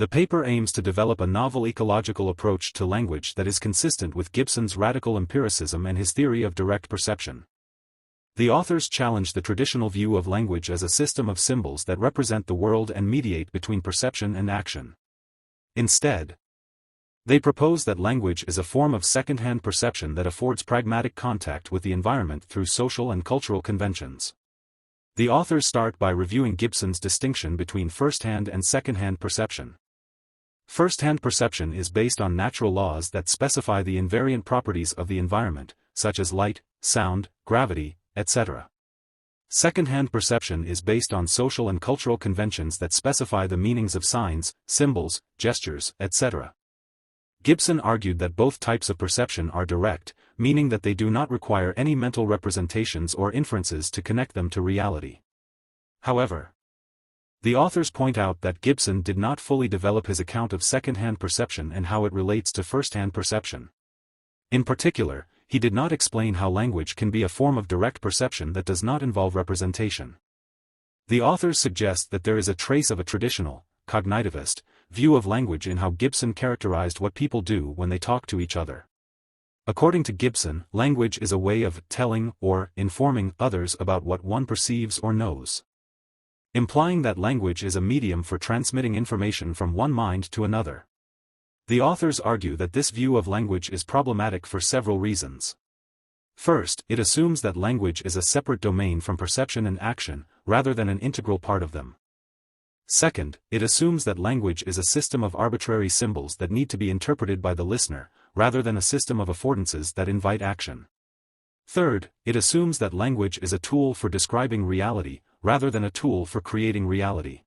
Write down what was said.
The paper aims to develop a novel ecological approach to language that is consistent with Gibson's radical empiricism and his theory of direct perception. The authors challenge the traditional view of language as a system of symbols that represent the world and mediate between perception and action. Instead, they propose that language is a form of second-hand perception that affords pragmatic contact with the environment through social and cultural conventions. The authors start by reviewing Gibson's distinction between first-hand and second-hand perception. First-hand perception is based on natural laws that specify the invariant properties of the environment, such as light, sound, gravity, etc. Second-hand perception is based on social and cultural conventions that specify the meanings of signs, symbols, gestures, etc. Gibson argued that both types of perception are direct, meaning that they do not require any mental representations or inferences to connect them to reality. However, the authors point out that Gibson did not fully develop his account of second-hand perception and how it relates to first-hand perception. In particular, he did not explain how language can be a form of direct perception that does not involve representation. The authors suggest that there is a trace of a traditional, cognitivist, view of language in how Gibson characterized what people do when they talk to each other. According to Gibson, language is a way of telling or informing others about what one perceives or knows, implying that language is a medium for transmitting information from one mind to another. The authors argue that this view of language is problematic for several reasons. First, it assumes that language is a separate domain from perception and action, rather than an integral part of them. Second, it assumes that language is a system of arbitrary symbols that need to be interpreted by the listener, rather than a system of affordances that invite action. Third, it assumes that language is a tool for describing reality, rather than a tool for creating reality.